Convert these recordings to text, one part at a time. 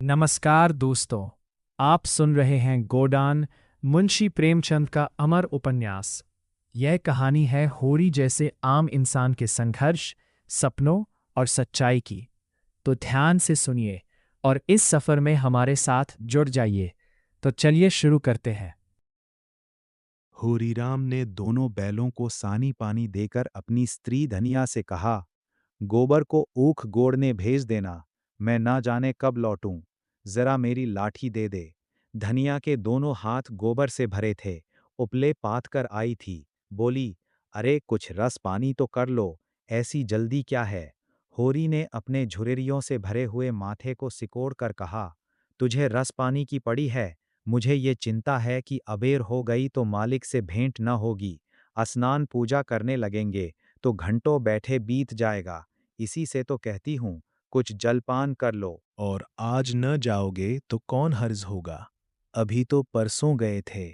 नमस्कार दोस्तों। आप सुन रहे हैं गोदान मुंशी प्रेमचंद का अमर उपन्यास। यह कहानी है होरी जैसे आम इंसान के संघर्ष, सपनों और सच्चाई की। तो ध्यान से सुनिए और इस सफर में हमारे साथ जुड़ जाइए। तो चलिए शुरू करते हैं। होरीराम ने दोनों बैलों को सानी पानी देकर अपनी स्त्री धनिया से कहा, गोबर को ऊख गोड़ने भेज देना, मैं ना जाने कब लौटूं, जरा मेरी लाठी दे दे। धनिया के दोनों हाथ गोबर से भरे थे, उपले पात कर आई थी, बोली, अरे कुछ रस पानी तो कर लो, ऐसी जल्दी क्या है। होरी ने अपने झुर्रियों से भरे हुए माथे को सिकोड़ कर कहा, तुझे रस पानी की पड़ी है, मुझे ये चिंता है कि अबेर हो गई तो मालिक से भेंट न होगी, स्नान पूजा करने लगेंगे तो घंटों बैठे बीत जाएगा, इसी से तो कहती हूँ, कुछ जलपान कर लो। और आज न जाओगे तो कौन हर्ज होगा, अभी तो परसों गए थे।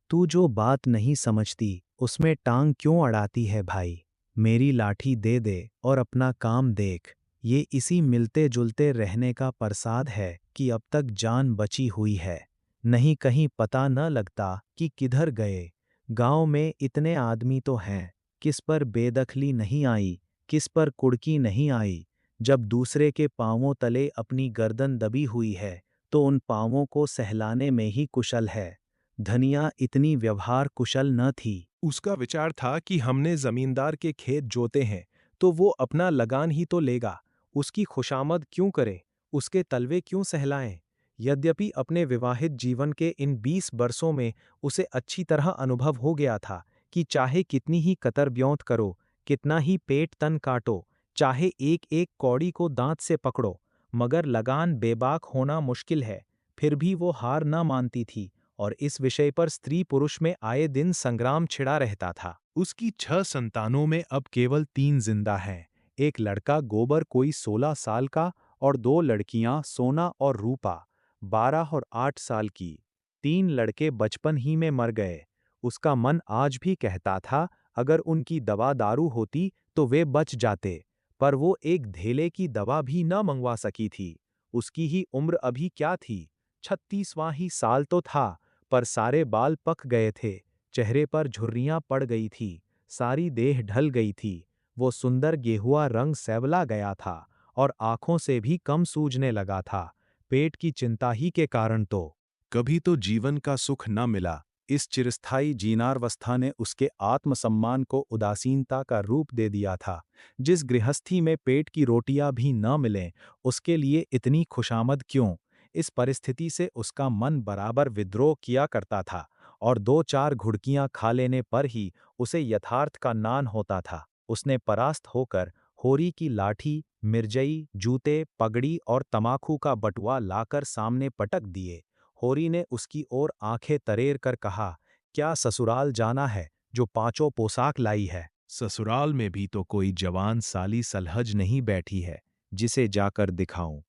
तू जो बात नहीं समझती उसमें टांग क्यों अड़ाती है भाई, मेरी लाठी दे दे और अपना काम देख। ये इसी मिलते जुलते रहने का प्रसाद है कि अब तक जान बची हुई है, नहीं कहीं पता न लगता कि किधर गए। गांव में इतने आदमी तो हैं, किस पर बेदखली नहीं आई, किस पर कुड़की नहीं आई। जब दूसरे के पांवों तले अपनी गर्दन दबी हुई है तो उन पांवों को सहलाने में ही कुशल है। धनिया इतनी व्यवहार कुशल न थी। उसका विचार था कि हमने जमींदार के खेत जोते हैं तो वो अपना लगान ही तो लेगा, उसकी खुशामद क्यों करे, उसके तलवे क्यों सहलाएं। यद्यपि अपने विवाहित जीवन के इन 20 बरसों में उसे अच्छी तरह अनुभव हो गया था कि चाहे कितनी ही कतर ब्योंत करो, कितना ही पेट तन काटो, चाहे एक एक कौड़ी को दांत से पकड़ो, मगर लगान बेबाक होना मुश्किल है। फिर भी वो हार न मानती थी और इस विषय पर स्त्री पुरुष में आए दिन संग्राम छिड़ा रहता था। उसकी 6 संतानों में अब केवल 3 जिंदा हैं। एक लड़का गोबर कोई 16 साल का और 2 लड़कियां सोना और रूपा 12 और 8 साल की। 3 लड़के बचपन ही में मर गए। उसका मन आज भी कहता था, अगर उनकी दवा दारू होती तो वे बच जाते, पर वो एक धेले की दवा भी न मंगवा सकी थी। उसकी ही उम्र अभी क्या थी, 36वां ही साल तो था, पर सारे बाल पक गए थे, चेहरे पर झुर्रियां पड़ गई थी, सारी देह ढल गई थी। वो सुंदर गेहुआ रंग सैवला गया था और आंखों से भी कम सूझने लगा था, पेट की चिंता ही के कारण तो। कभी तो जीवन का सुख न मिला, इस चिरस्थायी जीर्णावस्था ने उसके आत्मसम्मान को उदासीनता का रूप दे दिया था। जिस गृहस्थी में पेट की रोटियां भी न मिलें, उसके लिए इतनी खुशामद क्यों। इस परिस्थिति से उसका मन बराबर विद्रोह किया करता था और 2-4 घुड़कियां खा लेने पर ही उसे यथार्थ का नान होता था। उसने परास्त होकर होरी की लाठी, मिर्जई, जूते, पगड़ी और तमाकू का बटुआ लाकर सामने पटक दिए। होरी ने उसकी ओर आंखें तरेर कर कहा, क्या ससुराल जाना है जो 5 पोशाक लाई है। ससुराल में भी तो कोई जवान साली सलहज नहीं बैठी है, जिसे जाकर दिखाऊं।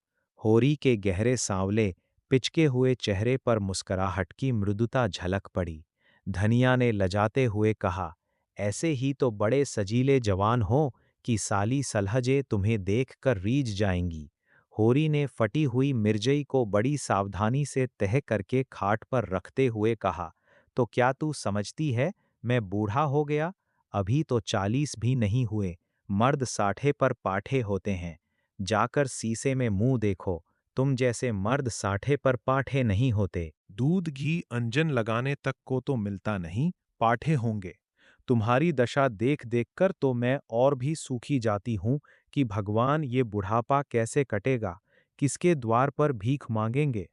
होरी के गहरे सांवले पिचके हुए चेहरे पर मुस्कुराहट की मृदुता झलक पड़ी। धनिया ने लजाते हुए कहा, ऐसे ही तो बड़े सजीले जवान हो कि साली सलहजे तुम्हें देखकर रीझ जाएंगी। होरी ने फटी हुई मिर्जई को बड़ी सावधानी से तह करके खाट पर रखते हुए कहा, तो क्या तू समझती है मैं बूढ़ा हो गया, अभी तो 40 भी नहीं हुए, मर्द 60 पर पाठे होते हैं। जाकर शीशे में मुंह देखो, तुम जैसे मर्द 60 पर पाठे नहीं होते। दूध घी अंजन लगाने तक को तो मिलता नहीं, पाठे होंगे। तुम्हारी दशा देख देख कर तो मैं और भी सूखी जाती हूँ कि भगवान ये बुढ़ापा कैसे कटेगा, किसके द्वार पर भीख मांगेंगे।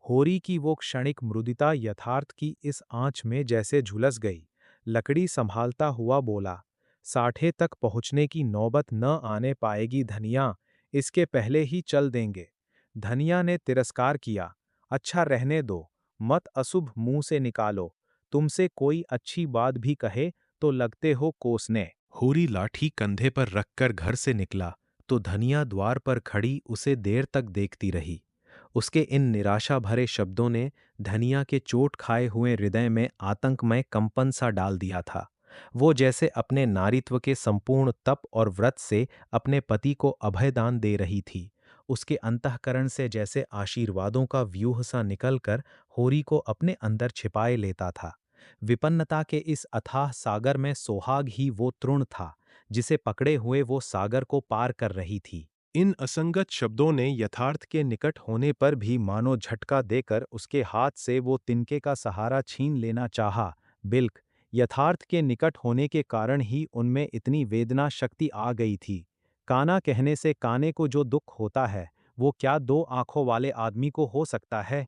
होरी की वो क्षणिक मृदुता यथार्थ की इस आंच में जैसे झुलस गई। लकड़ी संभालता हुआ बोला, 60 तक पहुँचने की नौबत न आने पाएगी धनिया, इसके पहले ही चल देंगे। धनिया ने तिरस्कार किया, अच्छा रहने दो, मत अशुभ मुंह से निकालो, तुमसे कोई अच्छी बात भी कहे तो लगते हो कोसने। होरी लाठी कंधे पर रखकर घर से निकला तो धनिया द्वार पर खड़ी उसे देर तक देखती रही। उसके इन निराशा भरे शब्दों ने धनिया के चोट खाए हुए हृदय में आतंकमय कंपन सा डाल दिया था। वो जैसे अपने नारीत्व के संपूर्ण तप और व्रत से अपने पति को अभयदान दे रही थी। उसके अंतःकरण से जैसे आशीर्वादों का व्यूह सा निकलकर होरी को अपने अंदर छिपाए लेता था। विपन्नता के इस अथाह सागर में सोहाग ही वो तृण था, जिसे पकड़े हुए वो सागर को पार कर रही थी। इन असंगत शब्दों ने यथार्थ के निकट होने पर भी मानो झटका देकर उसके हाथ से वो तिनके का सहारा छीन लेना चाहा। बिल्क, यथार्थ के निकट होने के कारण ही उनमें इतनी वेदना शक्ति आ गई थी। काना कहने से काने को जो दुख होता है, वो क्या दो आंखों वाले आदमी को हो सकता है?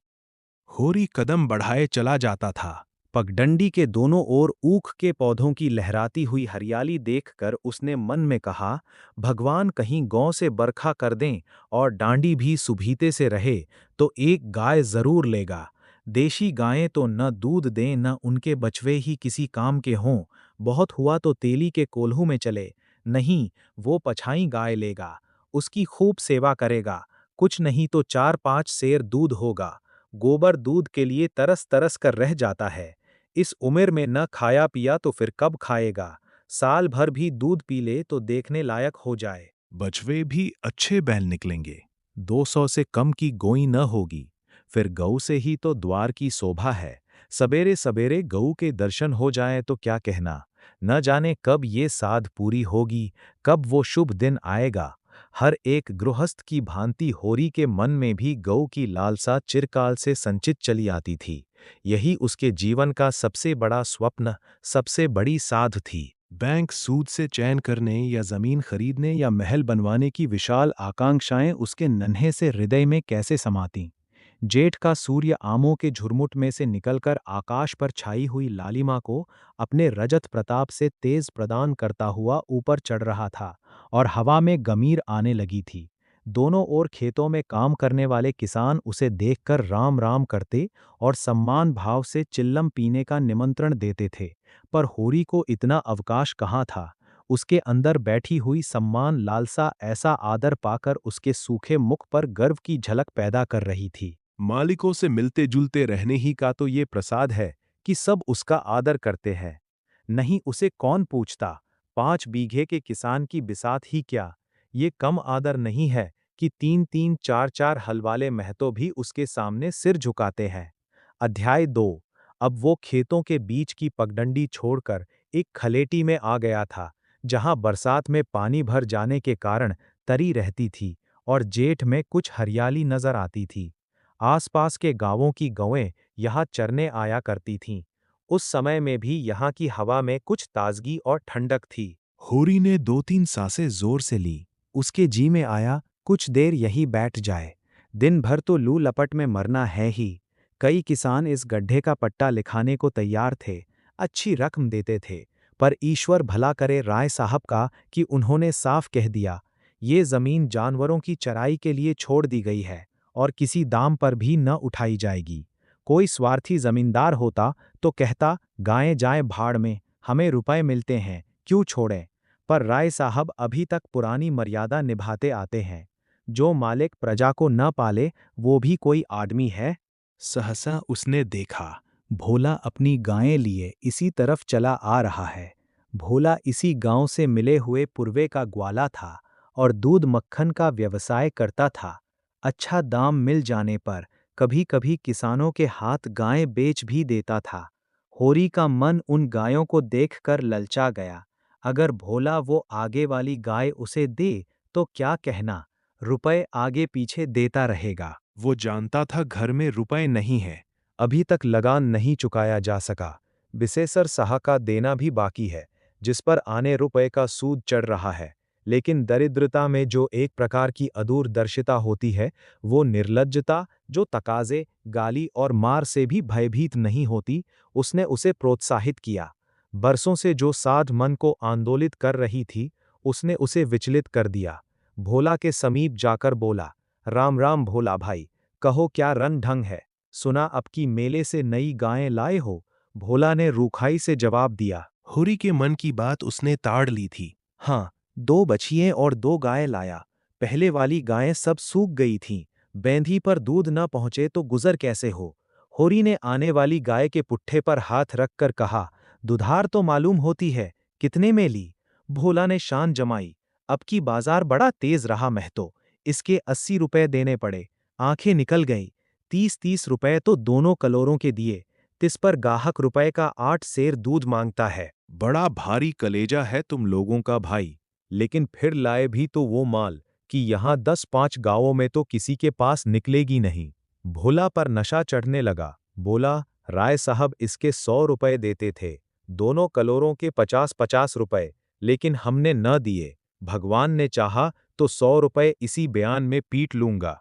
होरी कदम बढ़ाए चला जाता था। पगडंडी के दोनों ओर ऊख के पौधों की लहराती हुई हरियाली देखकर उसने मन में कहा, भगवान कहीं गौ से बरखा कर दें और डांडी भी सुभीते से रहे तो एक गाय जरूर लेगा। देशी गायें तो न दूध दें न उनके बछवे ही किसी काम के हों। बहुत हुआ तो तेली के कोल्हू में चले, नहीं वो पछाई गाय लेगा, उसकी खूब सेवा करेगा, कुछ नहीं तो 4-5 सेर दूध होगा। गोबर दूध के लिए तरस तरस कर रह जाता है। इस उम्र में न खाया पिया तो फिर कब खाएगा? साल भर भी दूध पी ले तो देखने लायक हो जाए। बछवे भी अच्छे बैल निकलेंगे। 200 से कम की गोई न होगी। फिर गऊ से ही तो द्वार की शोभा है। सबेरे सबेरे गऊ के दर्शन हो जाए तो क्या कहना। न जाने कब ये साध पूरी होगी, कब वो शुभ दिन आएगा। हर एक गृहस्थ की भांति होरी के मन में भी गऊ की लालसा चिरकाल से संचित चली आती थी। यही उसके जीवन का सबसे बड़ा स्वप्न, सबसे बड़ी साध थी। बैंक सूद से चैन करने या जमीन खरीदने या महल बनवाने की विशाल आकांक्षाएं उसके नन्हे से हृदय में कैसे समातीं। जेठ का सूर्य आमों के झुरमुट में से निकलकर आकाश पर छाई हुई लालिमा को अपने रजत प्रताप से तेज प्रदान करता हुआ ऊपर चढ़ रहा था और हवा में गमीर आने लगी थी। दोनों ओर खेतों में काम करने वाले किसान उसे देखकर राम राम करते और सम्मान भाव से चिल्लम पीने का निमंत्रण देते थे, पर होरी को इतना अवकाश कहाँ था। उसके अंदर बैठी हुई सम्मान लालसा ऐसा आदर पाकर उसके सूखे मुख पर गर्व की झलक पैदा कर रही थी। मालिकों से मिलते जुलते रहने ही का तो ये प्रसाद है कि सब उसका आदर करते हैं। नहीं उसे कौन पूछता, 5 बीघे के किसान की बिसात ही क्या। ये कम आदर नहीं है कि 3-3 4-4 हल वाले महतो भी उसके सामने सिर झुकाते हैं। अध्याय 2। अब वो खेतों के बीच की पगडंडी छोड़कर एक खलेटी में आ गया था, जहां बरसात में पानी भर जाने के कारण तरी रहती थी और जेठ में कुछ हरियाली नजर आती थी। आसपास के गांवों की गौएं यहाँ चरने आया करती थीं। उस समय में भी यहाँ की हवा में कुछ ताजगी और ठंडक थी। होरी ने 2-3 सांसें जोर से ली। उसके जी में आया कुछ देर यही बैठ जाए। दिन भर तो लू लपट में मरना है ही। कई किसान इस गड्ढे का पट्टा लिखाने को तैयार थे, अच्छी रकम देते थे, पर ईश्वर भला करे राय साहब का कि उन्होंने साफ कह दिया, ये जमीन जानवरों की चराई के लिए छोड़ दी गई है और किसी दाम पर भी न उठाई जाएगी। कोई स्वार्थी जमींदार होता तो कहता गायें जाएं भाड़ में, हमें रुपए मिलते हैं, क्यों छोड़ें। पर राय साहब अभी तक पुरानी मर्यादा निभाते आते हैं। जो मालिक प्रजा को न पाले वो भी कोई आदमी है। सहसा उसने देखा, भोला अपनी गायें लिए इसी तरफ चला आ रहा है। भोला इसी गांव से मिले हुए पूर्वे का ग्वाला था और दूध मक्खन का व्यवसाय करता था। अच्छा दाम मिल जाने पर कभी कभी किसानों के हाथ गायें बेच भी देता था। होरी का मन उन गायों को देखकर ललचा गया। अगर भोला वो आगे वाली गाय उसे दे तो क्या कहना, रुपए आगे पीछे देता रहेगा। वो जानता था घर में रुपए नहीं है, अभी तक लगान नहीं चुकाया जा सका। विशेषर साह का देना भी बाकी है, जिस पर आने रुपए का सूद चढ़ रहा है। लेकिन दरिद्रता में जो एक प्रकार की अदूरदर्शिता होती है, वो निर्लज्जता जो तकाजे, गाली और मार से भी भयभीत नहीं होती, उसने उसे प्रोत्साहित किया। बरसों से जो साध मन को आंदोलित कर रही थी, उसने उसे विचलित कर दिया। भोला के समीप जाकर बोला, राम राम भोला भाई, कहो क्या रंग ढंग है, सुना अब की मेले से नई गायें लाए हो। भोला ने रूखाई से जवाब दिया। होरी के मन की बात उसने ताड़ ली थी। हाँ, 2 बछिए और 2 गायें लाया। पहले वाली गायें सब सूख गई थीं, बैंधी पर दूध न पहुंचे तो गुजर कैसे हो। होरी ने आने वाली गाय के पुट्ठे पर हाथ रखकर कहा, दुधार तो मालूम होती है, कितने में ली। भोला ने शान जमाई, अब की बाजार बड़ा तेज रहा महतो, इसके 80 रुपए देने पड़े। आंखें निकल गईं। 30-30 रुपए तो दोनों कलोरों के दिए। तिस पर गाहक रुपए का 8 सेर दूध मांगता है। बड़ा भारी कलेजा है तुम लोगों का भाई। लेकिन फिर लाए भी तो वो माल कि यहाँ 10-5 गांवों में तो किसी के पास निकलेगी नहीं। भोला पर नशा चढ़ने लगा। बोला, राय साहब इसके 100 रुपए देते थे, दोनों कलोरों के 50-50 रुपए, लेकिन हमने न दिए। भगवान ने चाहा तो 100 रुपए इसी बयान में पीट लूंगा।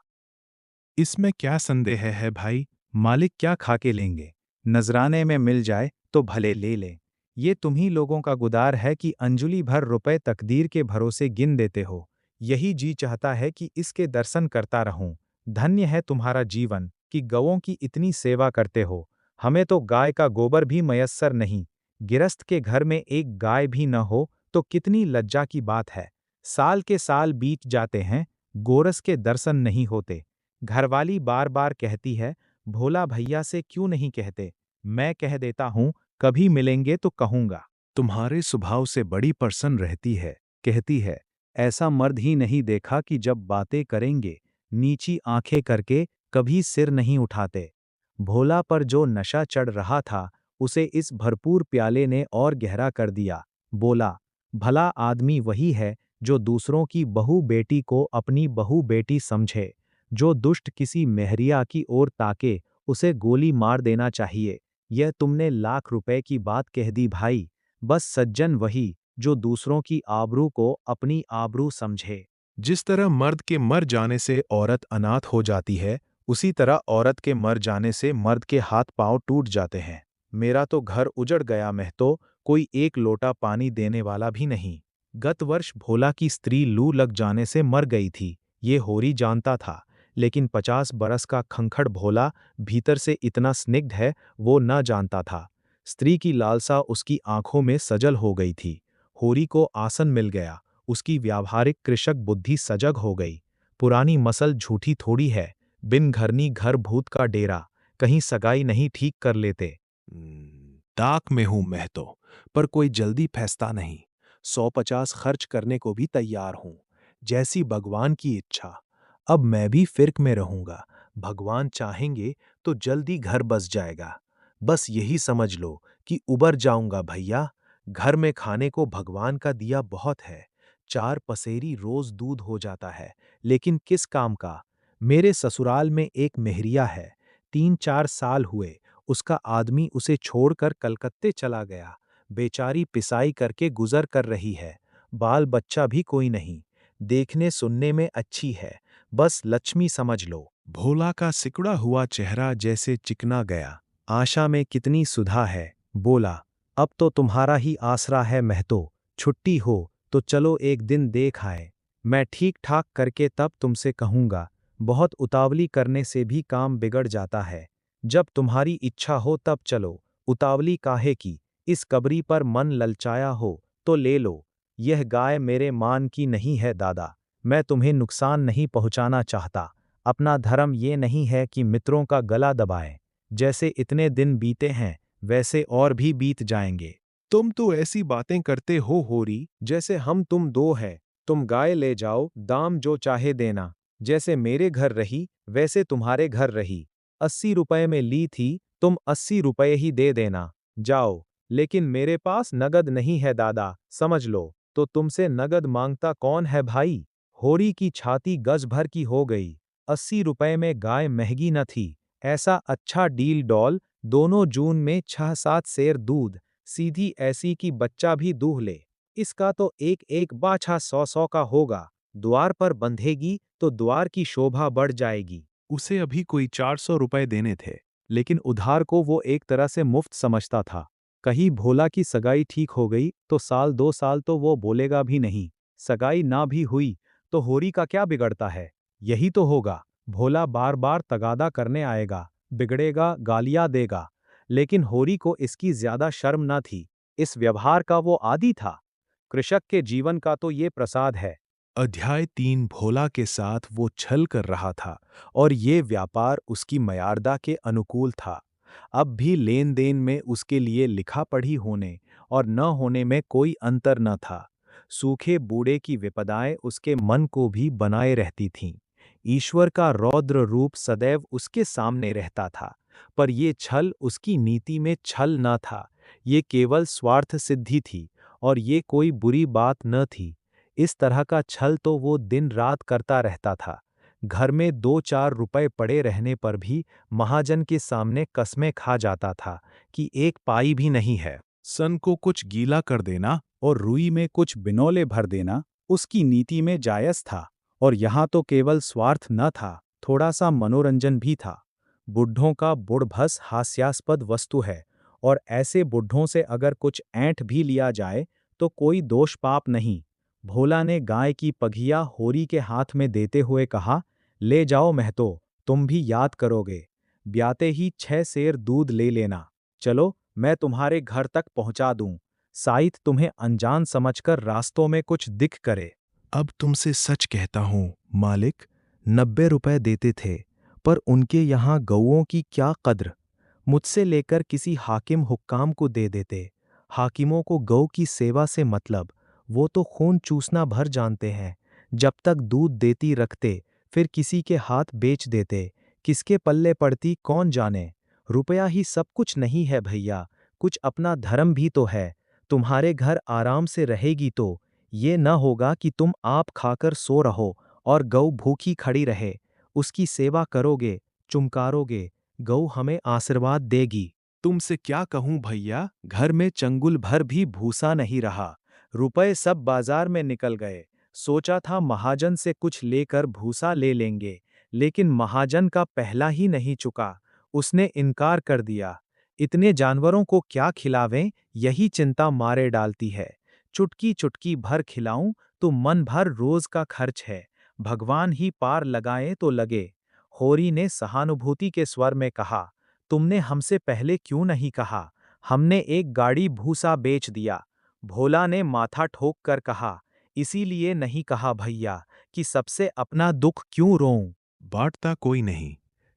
इसमें क्या संदेह है भाई, मालिक क्या खा के लेंगे? नजराने में मिल जाए तो भले ले लें। ये तुम्ही लोगों का गुदार है कि अंजुली भर रुपए तकदीर के भरोसे गिन देते हो। यही जी चाहता है कि इसके दर्शन करता रहूं। धन्य है तुम्हारा जीवन कि गौओं की इतनी सेवा करते हो। हमें तो गाय का गोबर भी मयस्सर नहीं। गिरस्त के घर में एक गाय भी न हो तो कितनी लज्जा की बात है। साल के साल बीत जाते हैं, गोरस के दर्शन नहीं होते। घरवाली बार बार कहती है, भोला भैया से क्यों नहीं कहते? मैं कह देता हूं, कभी मिलेंगे तो कहूंगा। तुम्हारे स्वभाव से बड़ी प्रसन्न रहती है। कहती है, ऐसा मर्द ही नहीं देखा कि जब बातें करेंगे नीची आंखें करके कभी सिर नहीं उठाते। भोला पर जो नशा चढ़ रहा था उसे इस भरपूर प्याले ने और गहरा कर दिया। बोला, भला आदमी वही है जो दूसरों की बहू बेटी को अपनी बहू बेटी समझे। जो दुष्ट किसी मेहरिया की ओर ताके उसे गोली मार देना चाहिए। यह तुमने लाख रुपए की बात कह दी भाई। बस सज्जन वही जो दूसरों की आबरू को अपनी आबरू समझे। जिस तरह मर्द के मर जाने से औरत अनाथ हो जाती है, उसी तरह औरत के मर जाने से मर्द के हाथ पांव टूट जाते हैं। मेरा तो घर उजड़ गया महतो, कोई एक लोटा पानी देने वाला भी नहीं। गत वर्ष भोला की स्त्री लू लग जाने से मर गई थी, ये होरी जानता था। लेकिन 50 बरस का खंखड़ भोला भीतर से इतना स्निग्ध है वो न जानता था। स्त्री की लालसा उसकी आंखों में सजल हो गई थी। होरी को आसन मिल गया, उसकी व्यावहारिक कृषक बुद्धि सजग हो गई। पुरानी मसल झूठी थोड़ी है, बिन घरनी घर भूत का डेरा, कहीं सगाई नहीं ठीक कर लेते। ताक में हूं मैं तो, पर कोई जल्दी फैसला नहीं। 150 खर्च करने को भी तैयार हूं, जैसी भगवान की इच्छा। अब मैं भी फिर्क में रहूंगा। भगवान चाहेंगे तो जल्दी घर बस जाएगा। बस यही समझ लो कि उबर जाऊंगा भैया। घर में खाने को भगवान का दिया बहुत है। 4 पसेरी रोज दूध हो जाता है, लेकिन किस काम का? मेरे ससुराल में एक मेहरिया है, 3-4 साल हुए उसका आदमी उसे छोड़कर कलकत्ते चला गया। बेचारी पिसाई करके गुजर कर रही है। बाल बच्चा भी कोई नहीं। देखने सुनने में अच्छी है, बस लक्ष्मी समझ लो। भोला का सिकुड़ा हुआ चेहरा जैसे चिकना गया। आशा में कितनी सुधा है। बोला, अब तो तुम्हारा ही आसरा है महतो। छुट्टी हो तो चलो एक दिन देख आए। मैं ठीक ठाक करके तब तुमसे कहूंगा। बहुत उतावली करने से भी काम बिगड़ जाता है। जब तुम्हारी इच्छा हो तब चलो, उतावली काहे की? इस कबरी पर मन ललचाया हो तो ले लो। यह गाय मेरे मान की नहीं है दादा। मैं तुम्हें नुकसान नहीं पहुंचाना चाहता। अपना धर्म ये नहीं है कि मित्रों का गला दबाएं। जैसे इतने दिन बीते हैं वैसे और भी बीत जाएंगे। तुम तो ऐसी बातें करते हो होरी, जैसे हम तुम दो हैं। तुम गाय ले जाओ, दाम जो चाहे देना। जैसे मेरे घर रही वैसे तुम्हारे घर रही। 80 रुपए में ली थी, तुम 80 रुपए ही दे देना। जाओ। लेकिन मेरे पास नगद नहीं है दादा, समझ लो। तो तुमसे नगद मांगता कौन है भाई? होरी की छाती गज भर की हो गई। 80 रुपए में गाय महंगी न थी। ऐसा अच्छा डील डॉल, दोनों जून में 6-7 सेर दूध, सीधी ऐसी कि बच्चा भी दूह ले। इसका तो एक एक बाछा 100-100 का होगा। द्वार पर बंधेगी तो द्वार की शोभा बढ़ जाएगी। उसे अभी कोई 400 रुपए देने थे, लेकिन उधार को वो एक तरह से मुफ्त समझता था। कहीं भोला की सगाई ठीक हो गई तो 1-2 साल तो वो बोलेगा भी नहीं। सगाई ना भी हुई तो होरी का क्या बिगड़ता है? यही तो होगा। भोला बार बार तगादा करने आएगा, बिगड़ेगा, गालियां देगा। लेकिन होरी को इसकी ज्यादा शर्म न थी। इस व्यवहार का वो आदी था। कृषक के जीवन का तो ये प्रसाद है। अध्याय 3 भोला के साथ वो छल कर रहा था और ये व्यापार उसकी मयारदा के अनुकूल था। अब भी लेन देन में उसके लिए लिखा पढ़ी होने और न होने में कोई अंतर न था। सूखे बूढ़े की विपदाएं उसके मन को भी बनाए रहती थीं। ईश्वर का रौद्र रूप सदैव उसके सामने रहता था, पर ये छल उसकी नीति में छल न था, ये केवल स्वार्थ सिद्धि थी, और ये कोई बुरी बात न थी। इस तरह का छल तो वो दिन रात करता रहता था। घर में 2-4 रुपए पड़े रहने पर भी महाजन के सामने कस्में खा जाता था कि 1 पाई भी नहीं है। सन को कुछ गीला कर देना और रुई में कुछ बिनौले भर देना उसकी नीति में जायज था, और यहाँ तो केवल स्वार्थ न था, थोड़ा सा मनोरंजन भी था। बुड्ढों का बुढ़भस हास्यास्पद वस्तु है, और ऐसे बुड्ढों से अगर कुछ ऐंठ भी लिया जाए तो कोई दोष पाप नहीं। भोला ने गाय की पघिया होरी के हाथ में देते हुए कहा, ले जाओ महतो, तुम भी याद करोगे। ब्याते ही 6 सेर दूध ले लेना। चलो, मैं तुम्हारे घर तक पहुंचा दूं। साइत तुम्हें अनजान समझकर रास्तों में कुछ दिख करे। अब तुमसे सच कहता हूँ मालिक, 90 रुपए देते थे, पर उनके यहाँ गौओं की क्या कद्र। मुझसे लेकर किसी हाकिम हुक्काम को दे देते। हाकिमों को गौ की सेवा से मतलब, वो तो खून चूसना भर जानते हैं। जब तक दूध देती रखते, फिर किसी के हाथ बेच देते। किसके पल्ले पड़ती कौन जाने। रुपया ही सब कुछ नहीं है भैया, कुछ अपना धर्म भी तो है। तुम्हारे घर आराम से रहेगी तो ये न होगा कि तुम आप खाकर सो रहो और गौ भूखी खड़ी रहे। उसकी सेवा करोगे, चुमकारोगे, गौ हमें आशीर्वाद देगी। तुमसे क्या कहूं भैया, घर में चंगुल भर भी भूसा नहीं रहा। रुपए सब बाजार में निकल गए। सोचा था महाजन से कुछ लेकर भूसा ले लेंगे, लेकिन महाजन का पहला ही नहीं चुका। उसने इनकार कर दिया। इतने जानवरों को क्या खिलावें, यही चिंता मारे डालती है। चुटकी चुटकी भर खिलाऊं तो मन भर रोज का खर्च है। भगवान ही पार लगाए तो लगे। होरी ने सहानुभूति के स्वर में कहा, तुमने हमसे पहले क्यों नहीं कहा? हमने एक गाड़ी भूसा बेच दिया। भोला ने माथा ठोक कर कहा, इसीलिए नहीं कहा भैया कि सबसे अपना दुख क्यों रोऊं। बांटता कोई नहीं,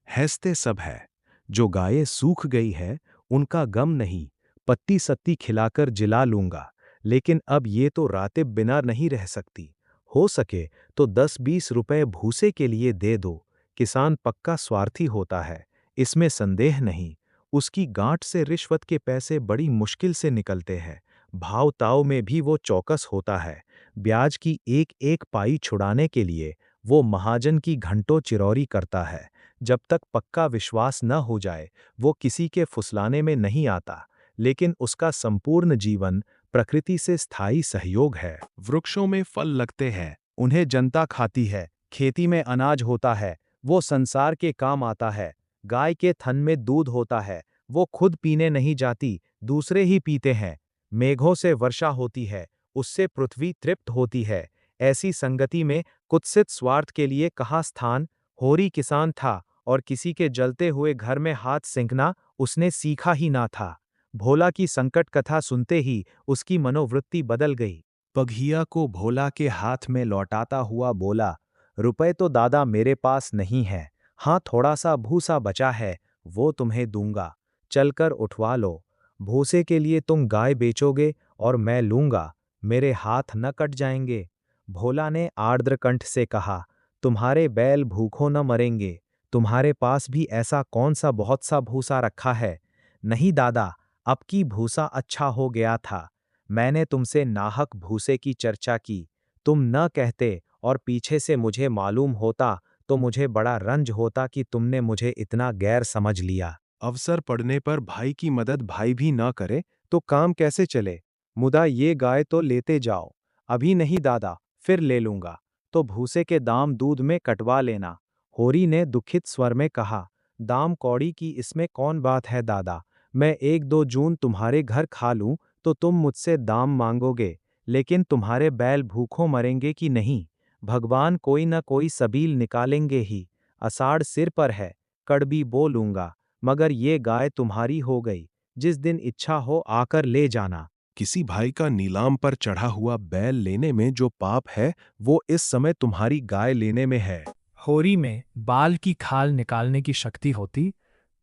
हैसते सब है। जो गायें सूख गई है, उनका गम नहीं, पत्ती सत्ती खिलाकर जिला लूंगा। लेकिन अब ये तो रातिब बिना नहीं रह सकती। हो सके तो 10-20 रुपए भूसे के लिए दे दो। किसान पक्का स्वार्थी होता है, इसमें संदेह नहीं। उसकी गांठ से रिश्वत के पैसे बड़ी मुश्किल से निकलते हैं। भाव ताव में भी वो चौकस होता है। ब्याज की 1-1 पाई छुड़ाने के लिए वो महाजन की घंटों चिरौरी करता है। जब तक पक्का विश्वास न हो जाए, वो किसी के फुसलाने में नहीं आता। लेकिन उसका संपूर्ण जीवन प्रकृति से स्थायी सहयोग है। वृक्षों में फल लगते हैं, उन्हें जनता खाती है। खेती में अनाज होता है, वो संसार के काम आता है। गाय के थन में दूध होता है, वो खुद पीने नहीं जाती, दूसरे ही पीते हैं। मेघों से वर्षा होती है, उससे पृथ्वी तृप्त होती है। ऐसी संगति में कुत्सित स्वार्थ के लिए कहाँ स्थान। होरी किसान था, और किसी के जलते हुए घर में हाथ सेंकना उसने सीखा ही ना था। भोला की संकट कथा सुनते ही उसकी मनोवृत्ति बदल गई। पघिया को भोला के हाथ में लौटाता हुआ बोला, रुपए तो दादा मेरे पास नहीं है। हाँ, थोड़ा सा भूसा बचा है, वो तुम्हें दूंगा। चलकर उठवा लो। भूसे के लिए तुम गाय बेचोगे और मैं लूंगा, मेरे हाथ न कट जाएंगे। भोला ने आर्द्र कंठ से कहा, तुम्हारे बैल भूखों न मरेंगे। तुम्हारे पास भी ऐसा कौन सा बहुत सा भूसा रखा है? नहीं दादा, अब की भूसा अच्छा हो गया था। मैंने तुमसे नाहक भूसे की चर्चा की। तुम न कहते और पीछे से मुझे मालूम होता तो मुझे बड़ा रंज होता कि तुमने मुझे इतना गैर समझ लिया। अवसर पड़ने पर भाई की मदद भाई भी न करे तो काम कैसे चले? मुदा ये गाय तो लेते जाओ। अभी नहीं दादा, फिर ले लूंगा। तो भूसे के दाम दूध में कटवा लेना। होरी ने दुखित स्वर में कहा, दाम कौड़ी की इसमें कौन बात है दादा। मैं 1-2 जून तुम्हारे घर खा लूं तो तुम मुझसे दाम मांगोगे, लेकिन तुम्हारे बैल भूखों मरेंगे कि नहीं? भगवान कोई न कोई सबील निकालेंगे ही। आषाढ़ सिर पर है, कड़बी बो लूंगा, मगर ये गाय तुम्हारी हो गई। जिस दिन इच्छा हो आकर ले जाना। किसी भाई का नीलाम पर चढ़ा हुआ बैल लेने में जो पाप है, वो इस समय तुम्हारी गाय लेने में है। होरी में बाल की खाल निकालने की शक्ति होती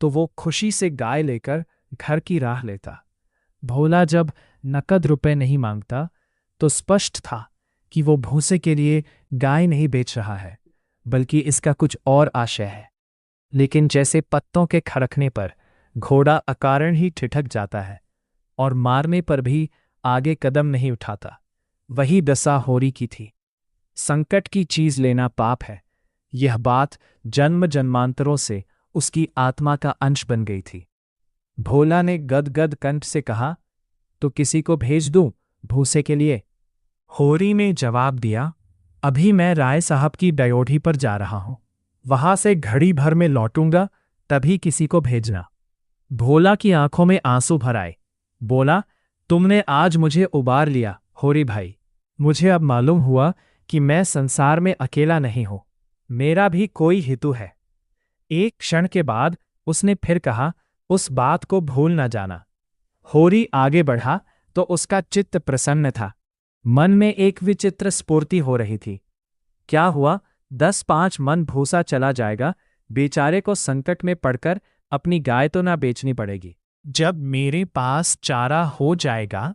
तो वो खुशी से गाय लेकर घर की राह लेता। भोला जब नकद रुपए नहीं मांगता तो स्पष्ट था कि वो भूसे के लिए गाय नहीं बेच रहा है, बल्कि इसका कुछ और आशय है। लेकिन जैसे पत्तों के खड़कने पर घोड़ा अकारण ही ठिठक जाता है और मारने पर भी आगे कदम नहीं उठाता, वही दशा होरी की थी। संकट की चीज लेना पाप है, यह बात जन्म जन्मांतरों से उसकी आत्मा का अंश बन गई थी। भोला ने गदगद कंठ से कहा, तो किसी को भेज दूं भूसे के लिए? होरी ने जवाब दिया, अभी मैं राय साहब की डयोढ़ी पर जा रहा हूं, वहां से घड़ी भर में लौटूंगा, तभी किसी को भेजना। भोला की आंखों में आंसू भर आए। बोला, तुमने आज मुझे उबार लिया होरी भाई। मुझे अब मालूम हुआ कि मैं संसार में अकेला नहीं हूं, मेरा भी कोई हितु है। एक क्षण के बाद उसने फिर कहा, उस बात को भूल न जाना। होरी आगे बढ़ा तो उसका चित्त प्रसन्न था। मन में एक विचित्र स्फूर्ति हो रही थी। क्या हुआ, 10-5 मन भूसा चला जाएगा, बेचारे को संकट में पड़कर अपनी गाय तो ना बेचनी पड़ेगी। जब मेरे पास चारा हो जाएगा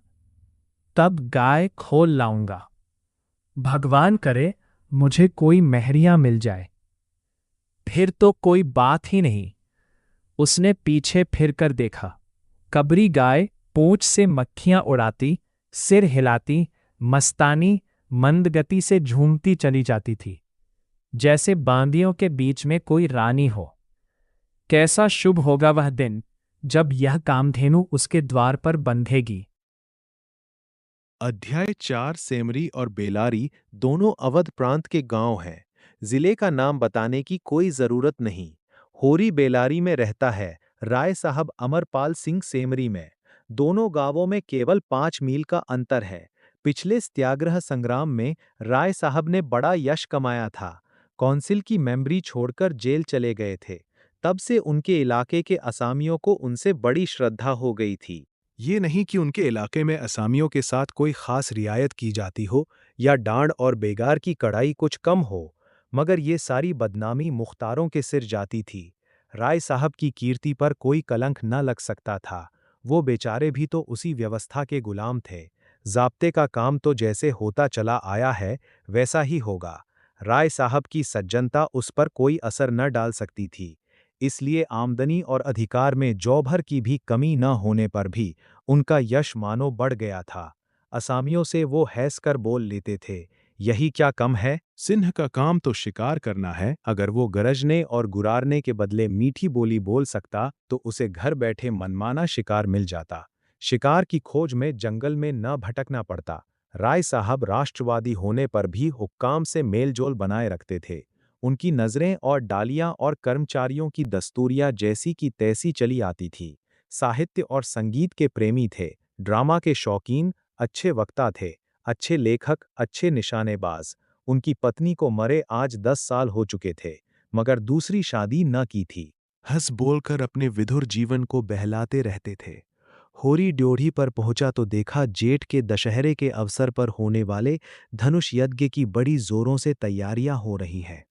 तब गाय खोल लाऊंगा। भगवान करे मुझे कोई महरिया मिल जाए, फिर तो कोई बात ही नहीं। उसने पीछे फिरकर देखा। कबरी गाय पूंछ से मक्खियां उड़ाती, सिर हिलाती, मस्तानी मंद गति से झूमती चली जाती थी, जैसे बांदियों के बीच में कोई रानी हो। कैसा शुभ होगा वह दिन जब यह कामधेनु उसके द्वार पर बंधेगी। अध्याय 4 सेमरी और बेलारी दोनों अवध प्रांत के गांव हैं। जिले का नाम बताने की कोई जरूरत नहीं। होरी बेलारी में रहता है, राय साहब अमरपाल सिंह सेमरी में। दोनों गांवों में केवल 5 मील का अंतर है। पिछले सत्याग्रह संग्राम में राय साहब ने बड़ा यश कमाया था। कौंसिल की मेंबरी छोड़कर जेल चले गए थे। तब से उनके इलाके के असामियों को उनसे बड़ी श्रद्धा हो गई थी। ये नहीं कि उनके इलाके में असामियों के साथ कोई खास रियायत की जाती हो या डांड और बेगार की कड़ाई कुछ कम हो, मगर ये सारी बदनामी मुख्तारों के सिर जाती थी। राय साहब की कीर्ति पर कोई कलंक न लग सकता था। वो बेचारे भी तो उसी व्यवस्था के गुलाम थे। ज़ाब्ते का काम तो जैसे होता चला आया है वैसा ही होगा। राय साहब की सज्जनता उस पर कोई असर न डाल सकती थी। इसलिए आमदनी और अधिकार में जौ भर की भी कमी न होने पर भी उनका यश मानो बढ़ गया था। असामियों से वो हैस कर बोल लेते थे, यही क्या कम है? सिंह का काम तो शिकार करना है। अगर वो गरजने और गुरारने के बदले मीठी बोली बोल सकता तो उसे घर बैठे मनमाना शिकार मिल जाता। शिकार की खोज में जंगल में न भटकना पड़ता। राय साहब राष्ट्रवादी होने पर भी हुक्काम से मेलजोल बनाए रखते थे। उनकी नज़रें और डालियां और कर्मचारियों की दस्तूरियां जैसी की तैसी चली आती थी। साहित्य और संगीत के प्रेमी थे, ड्रामा के शौकीन, अच्छे वक्ता थे, अच्छे लेखक, अच्छे निशानेबाज। उनकी पत्नी को मरे आज 10 साल हो चुके थे, मगर दूसरी शादी न की थी। हंस बोलकर अपने विधुर जीवन को बहलाते रहते थे। होरी ड्योढ़ी पर पहुंचा तो देखा जेठ के दशहरे के अवसर पर होने वाले धनुष यज्ञ की बड़ी जोरों से तैयारियां हो रही हैं।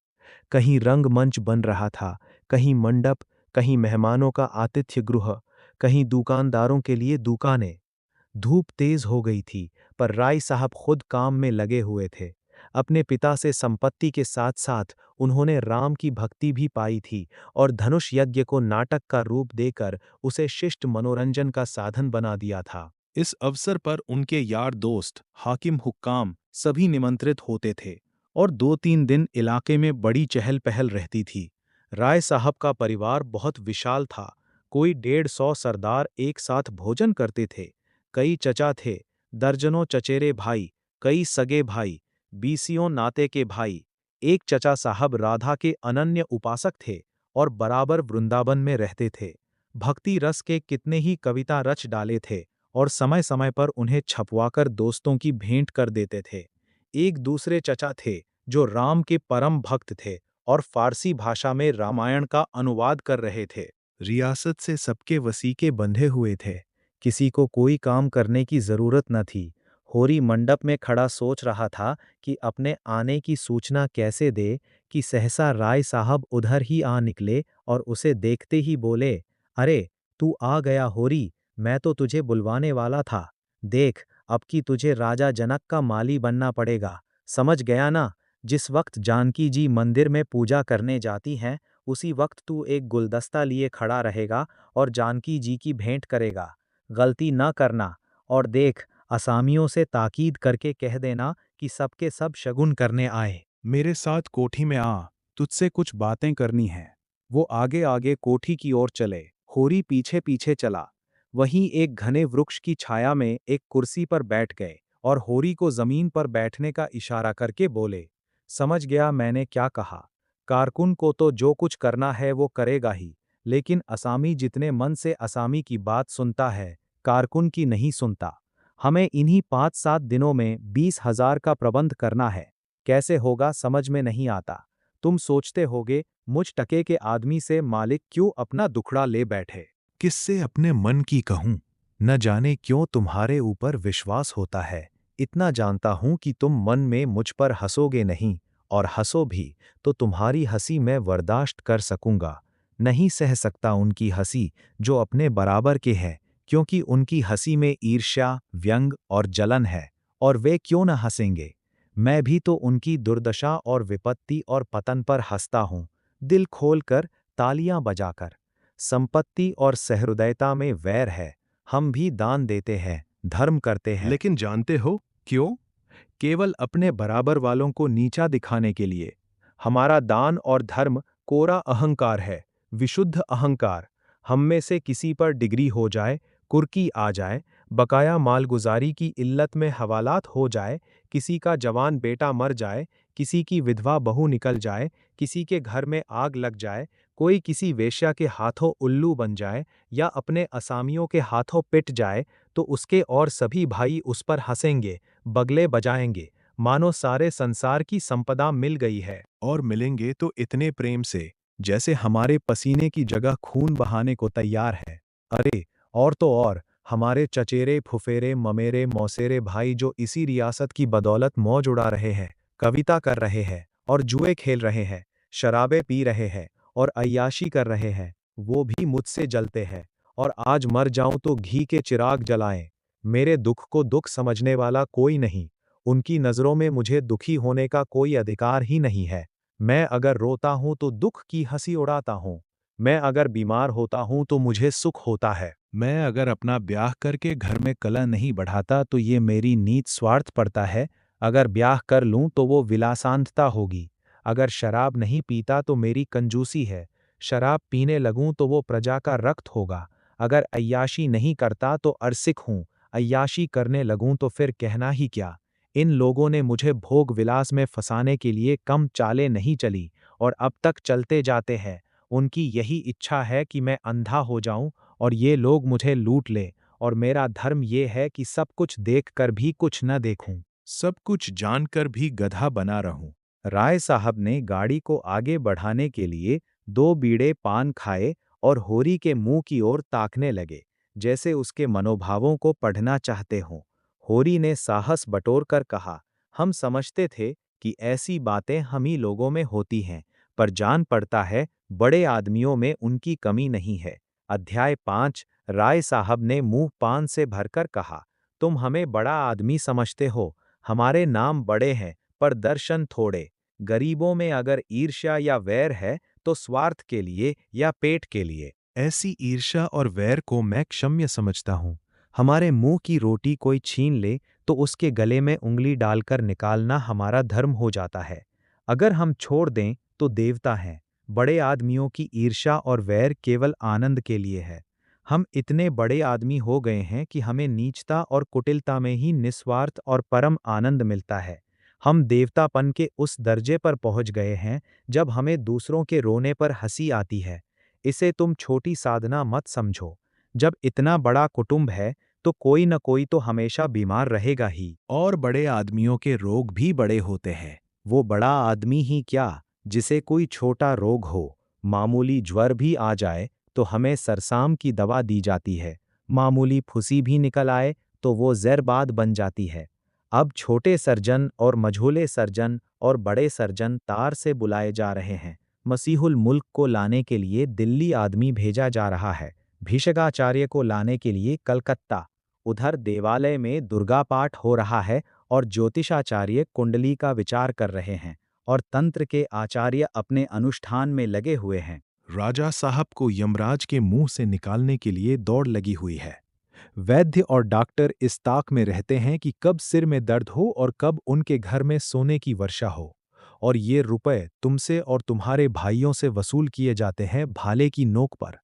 कहीं रंगमंच बन रहा था, कहीं मंडप, कहीं मेहमानों का आतिथ्य गृह, कहीं दुकानदारों के लिए दुकानें। धूप तेज हो गई थी, पर राय साहब खुद काम में लगे हुए थे। अपने पिता से संपत्ति के साथ साथ उन्होंने राम की भक्ति भी पाई थी और धनुष यज्ञ को नाटक का रूप देकर उसे शिष्ट मनोरंजन का साधन बना दिया था। इस अवसर पर उनके यार दोस्त, हाकिम हुक्काम सभी निमंत्रित होते थे और 2-3 दिन इलाके में बड़ी चहल पहल रहती थी। राय साहब का परिवार बहुत विशाल था। कोई 150 सरदार एक साथ भोजन करते थे। कई चचा थे, दर्जनों चचेरे भाई, कई सगे भाई, बीसियों नाते के भाई। एक चचा साहब राधा के अनन्य उपासक थे और बराबर वृंदावन में रहते थे। भक्ति रस के कितने ही कविता रच डाले थे और समय समय पर उन्हें छपवाकर दोस्तों की भेंट कर देते थे। एक दूसरे चचा थे जो राम के परम भक्त थे और फारसी भाषा में रामायण का अनुवाद कर रहे थे। रियासत से सबके वसीके बंधे हुए थे। किसी को कोई काम करने की जरूरत न थी। होरी मंडप में खड़ा सोच रहा था कि अपने आने की सूचना कैसे दे कि सहसा राय साहब उधर ही आ निकले और उसे देखते ही बोले, अरे तू आ गया होरी, मैं तो तुझे बुलवाने वाला था। देख अब की तुझे राजा जनक का माली बनना पड़ेगा, समझ गया ना। जिस वक्त जानकी जी मंदिर में पूजा करने जाती हैं, उसी वक्त तू एक गुलदस्ता लिए खड़ा रहेगा और जानकी जी की भेंट करेगा। गलती न करना। और देख, असामियों से ताकीद करके कह देना कि सबके सब शगुन करने आए। मेरे साथ कोठी में आ, तुझसे कुछ बातें करनी हैं। वो आगे आगे कोठी की ओर चले, होरी पीछे पीछे चला। वहीं एक घने वृक्ष की छाया में एक कुर्सी पर बैठ गए और होरी को जमीन पर बैठने का इशारा करके बोले, समझ गया मैंने क्या कहा। कारकुन को तो जो कुछ करना है वो करेगा ही, लेकिन असामी जितने मन से असामी की बात सुनता है, कारकुन की नहीं सुनता। हमें इन्हीं 5-7 दिनों में 20,000 का प्रबंध करना है। कैसे होगा समझ में नहीं आता। तुम सोचते होगे, मुझ टके के आदमी से मालिक क्यों अपना दुखड़ा ले बैठे। किससे अपने मन की कहूं, न जाने क्यों तुम्हारे ऊपर विश्वास होता है। इतना जानता हूं कि तुम मन में मुझ पर हंसोगे नहीं, और हंसो भी तो तुम्हारी हंसी मैं बर्दाश्त कर सकूंगा। नहीं सह सकता उनकी हंसी जो अपने बराबर के हैं, क्योंकि उनकी हंसी में ईर्ष्या, व्यंग और जलन है, और वे क्यों न हंसेंगे। मैं भी तो उनकी दुर्दशा और विपत्ति और पतन पर हंसता हूं, दिल खोलकर, तालियां बजाकर। संपत्ति और सहृदयता में वैर है। हम भी दान देते हैं, धर्म करते हैं, लेकिन जानते हो क्यों? केवल अपने बराबर वालों को नीचा दिखाने के लिए। हमारा दान और धर्म कोरा अहंकार है, विशुद्ध अहंकार। हम में से किसी पर डिग्री हो जाए, कुर्की आ जाए, बकाया मालगुजारी की इल्लत में हवालात हो जाए, किसी का जवान बेटा मर जाए, किसी की विधवा बहू निकल जाए, किसी के घर में आग लग जाए, कोई किसी वेश्या के हाथों उल्लू बन जाए या अपने असामियों के हाथों पिट जाए, तो उसके और सभी भाई उस पर हंसेंगे, बगले बजाएंगे, मानो सारे संसार की संपदा मिल गई है। और मिलेंगे तो इतने प्रेम से, जैसे हमारे पसीने की जगह खून बहाने को तैयार है। अरे, और तो और, हमारे चचेरे फुफेरे ममेरे मौसेरे भाई जो इसी रियासत की बदौलत मौज उड़ा रहे हैं, कविता कर रहे हैं और जुए खेल रहे हैं, शराबें पी रहे हैं और अय्याशी कर रहे हैं, वो भी मुझसे जलते हैं। और आज मर जाऊं तो घी के चिराग जलाएं। मेरे दुख को दुख समझने वाला कोई नहीं। उनकी नज़रों में मुझे दुखी होने का कोई अधिकार ही नहीं है। मैं अगर रोता हूं तो दुख की हंसी उड़ाता हूं। मैं अगर बीमार होता हूं तो मुझे सुख होता है। मैं अगर अपना ब्याह करके घर में कलह नहीं बढ़ाता तो ये मेरी नीच स्वार्थ पड़ता है। अगर ब्याह कर लूं तो वो विलासांतता होगी। अगर शराब नहीं पीता तो मेरी कंजूसी है। शराब पीने लगूं तो वो प्रजा का रक्त होगा। अगर अय्याशी नहीं करता तो अरसिक हूं। अय्याशी करने लगूं तो फिर कहना ही क्या। इन लोगों ने मुझे भोग विलास में फंसाने के लिए कम चालें नहीं चली और अब तक चलते जाते हैं। उनकी यही इच्छा है कि मैं अंधा हो जाऊं और ये लोग मुझे लूट लें, और मेरा धर्म ये है कि सब कुछ देखकर भी कुछ न देखूं, सब कुछ जानकर भी गधा बना रहूं। राय साहब ने गाड़ी को आगे बढ़ाने के लिए 2 बीड़े पान खाए और होरी के मुंह की ओर ताकने लगे, जैसे उसके मनोभावों को पढ़ना चाहते हों। होरी ने साहस बटोरकर कहा, हम समझते थे कि ऐसी बातें हम ही लोगों में होती हैं, पर जान पड़ता है बड़े आदमियों में उनकी कमी नहीं है। अध्याय 5। राय साहब ने मुंह पान से भरकर कहा, तुम हमें बड़ा आदमी समझते हो। हमारे नाम बड़े हैं पर दर्शन थोड़े। गरीबों में अगर ईर्ष्या या वैर है तो स्वार्थ के लिए या पेट के लिए। ऐसी ईर्ष्या और वैर को मैं क्षम्य समझता हूँ। हमारे मुंह की रोटी कोई छीन ले तो उसके गले में उंगली डालकर निकालना हमारा धर्म हो जाता है। अगर हम छोड़ दें तो देवता हैं। बड़े आदमियों की ईर्ष्या और वैर केवल आनंद के लिए है। हम इतने बड़े आदमी हो गए हैं कि हमें नीचता और कुटिलता में ही निस्वार्थ और परम आनंद मिलता है। हम देवतापन के उस दर्जे पर पहुंच गए हैं जब हमें दूसरों के रोने पर हंसी आती है। इसे तुम छोटी साधना मत समझो। जब इतना बड़ा कुटुंब है तो कोई न कोई तो हमेशा बीमार रहेगा ही, और बड़े आदमियों के रोग भी बड़े होते हैं। वो बड़ा आदमी ही क्या, जिसे कोई छोटा रोग हो, मामूली ज्वर भी आ जाए तो हमें सरसाम की दवा दी जाती है। मामूली फुंसी भी निकल आए तो वो जहरबाद बन जाती है। अब छोटे सर्जन और मझोले सर्जन और बड़े सर्जन तार से बुलाए जा रहे हैं। मसीहुल मुल्क को लाने के लिए दिल्ली आदमी भेजा जा रहा है। भिषगाचार्य को लाने के लिए कलकत्ता। उधर देवालय में दुर्गा पाठ हो रहा है और ज्योतिषाचार्य कुंडली का विचार कर रहे हैं और तंत्र के आचार्य अपने अनुष्ठान में लगे हुए हैं। राजा साहब को यमराज के मुंह से निकालने के लिए दौड़ लगी हुई है। वैद्य और डॉक्टर इस ताक में रहते हैं कि कब सिर में दर्द हो और कब उनके घर में सोने की वर्षा हो। और ये रुपए तुमसे और तुम्हारे भाइयों से वसूल किए जाते हैं भाले की नोक पर।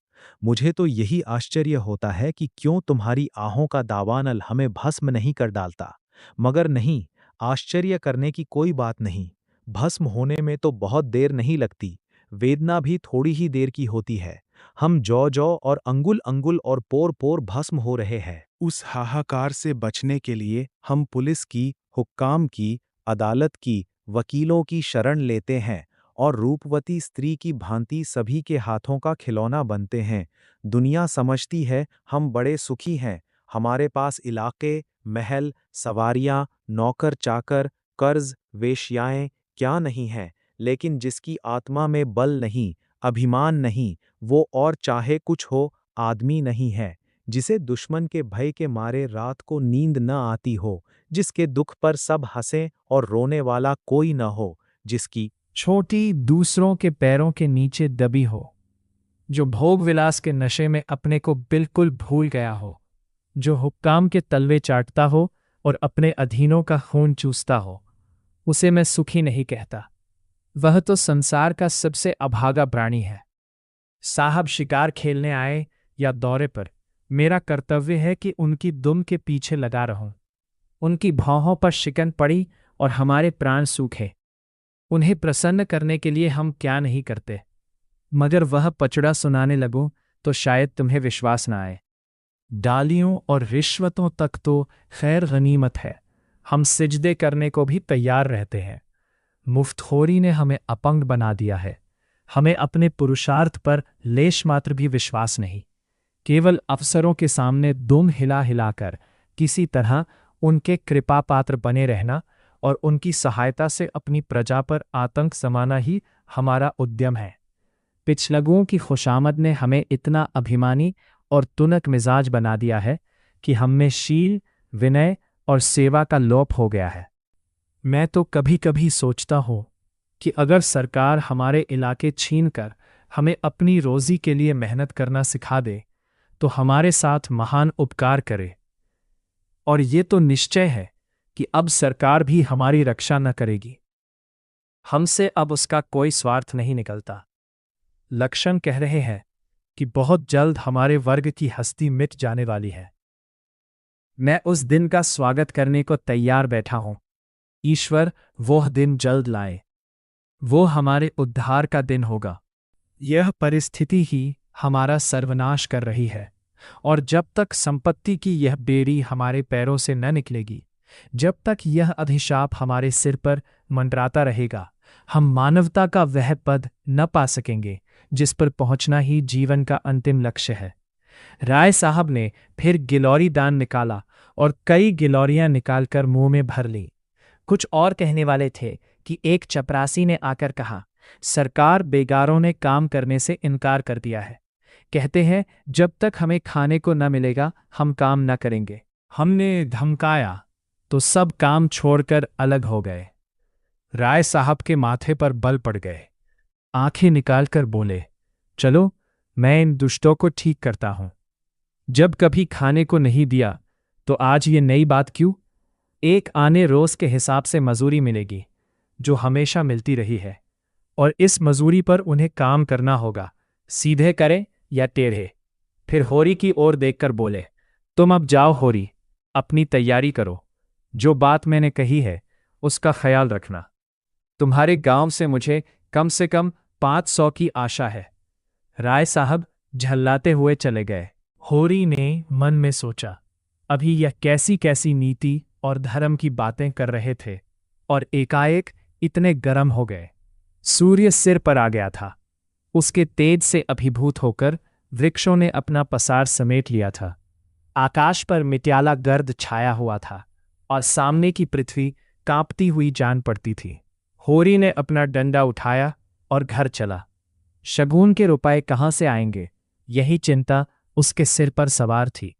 मुझे तो यही आश्चर्य होता है कि क्यों तुम्हारी आहों का दावानल हमें भस्म नहीं कर डालता। मगर नहीं, आश्चर्य करने की कोई बात नहीं। भस्म होने में तो बहुत देर नहीं लगती, वेदना भी थोड़ी ही देर की होती है। हम जौ-जौ और अंगुल-अंगुल और पोर-पोर भस्म हो रहे हैं। उस हाहाकार से बचने के लिए हम पुलिस की, हुक्काम की, अदालत की, वकीलों की शरण लेते हैं और रूपवती स्त्री की भांति सभी के हाथों का खिलौना बनते हैं। दुनिया समझती है हम बड़े सुखी हैं। हमारे पास इलाके, महल, सवारियां, नौकर-चाकर, कर्ज, वेश्याएं क्या नहीं हैं, लेकिन जिसकी आत्मा में बल नहीं, अभिमान नहीं, वो और चाहे कुछ हो, आदमी नहीं है। जिसे दुश्मन के भय के मारे रात को नींद न आती हो, जिसके दुख पर सब हंसें और रोने वाला कोई न हो, जिसकी छोटी दूसरों के पैरों के नीचे दबी हो, जो भोग विलास के नशे में अपने को बिल्कुल भूल गया हो, जो हुक्काम के तलवे चाटता हो और अपने अधीनों का खून चूसता हो, उसे मैं सुखी नहीं कहता। वह तो संसार का सबसे अभागा प्राणी है। साहब शिकार खेलने आए या दौरे पर, मेरा कर्तव्य है कि उनकी दुम के पीछे लगा रहूं। उनकी भौहों पर शिकन पड़ी और हमारे प्राण सूखे। उन्हें प्रसन्न करने के लिए हम क्या नहीं करते। मगर वह पचड़ा सुनाने लगूं तो शायद तुम्हें विश्वास न आए। डालियों और रिश्वतों तक तो खैर गनीमत है, हम सिजदे करने को भी तैयार रहते हैं। मुफ्तखोरी ने हमें अपंग बना दिया है। हमें अपने पुरुषार्थ पर लेश मात्र भी विश्वास नहीं। केवल अफसरों के सामने दुम हिला हिलाकर किसी तरह उनके कृपा पात्र बने रहना और उनकी सहायता से अपनी प्रजा पर आतंक जमाना ही हमारा उद्यम है। पिछलगुओं की खुशामद ने हमें इतना अभिमानी और तुनक मिजाज बना दिया है कि हम में शील, विनय और सेवा का लोप हो गया है। मैं तो कभी कभी सोचता हूँ कि अगर सरकार हमारे इलाके छीनकर हमें अपनी रोजी के लिए मेहनत करना सिखा दे तो हमारे साथ महान उपकार करे। और ये तो निश्चय है कि अब सरकार भी हमारी रक्षा न करेगी। हमसे अब उसका कोई स्वार्थ नहीं निकलता। लक्षण कह रहे हैं कि बहुत जल्द हमारे वर्ग की हस्ती मिट जाने वाली है। मैं उस दिन का स्वागत करने को तैयार बैठा हूं। ईश्वर वह दिन जल्द लाए। वो हमारे उद्धार का दिन होगा। यह परिस्थिति ही हमारा सर्वनाश कर रही है और जब तक संपत्ति की यह बेड़ी हमारे पैरों से न निकलेगी, जब तक यह अधिशाप हमारे सिर पर मंडराता रहेगा, हम मानवता का वह पद न पा सकेंगे जिस पर पहुंचना ही जीवन का अंतिम लक्ष्य है। राय साहब ने फिर गिलौरी दान निकाला और कई गिलौरियां निकालकर मुंह में भर ली। कुछ और कहने वाले थे कि एक चपरासी ने आकर कहा, सरकार बेगारों ने काम करने से इनकार कर दिया है। कहते हैं जब तक हमें खाने को न मिलेगा हम काम न करेंगे। हमने धमकाया तो सब काम छोड़कर अलग हो गए। राय साहब के माथे पर बल पड़ गए। आंखें निकालकर बोले, चलो मैं इन दुष्टों को ठीक करता हूं। जब कभी खाने को नहीं दिया तो आज ये नई बात क्यों? एक आने रोज के हिसाब से मजूरी मिलेगी जो हमेशा मिलती रही है, और इस मजूरी पर उन्हें काम करना होगा, सीधे करें या टेढ़े। फिर होरी की ओर देखकर बोले, तुम अब जाओ होरी, अपनी तैयारी करो। जो बात मैंने कही है उसका ख्याल रखना। तुम्हारे गांव से मुझे कम से कम 500 की आशा है। राय साहब झल्लाते हुए चले गए। होरी ने मन में सोचा, अभी यह कैसी कैसी नीति और धर्म की बातें कर रहे थे और एकाएक इतने गर्म हो गए। सूर्य सिर पर आ गया था। उसके तेज से अभिभूत होकर वृक्षों ने अपना पसार समेट लिया था। आकाश पर मिट्याला गर्द छाया हुआ था और सामने की पृथ्वी कांपती हुई जान पड़ती थी। होरी ने अपना डंडा उठाया और घर चला। शगुन के रुपए कहाँ से आएंगे, यही चिंता उसके सिर पर सवार थी।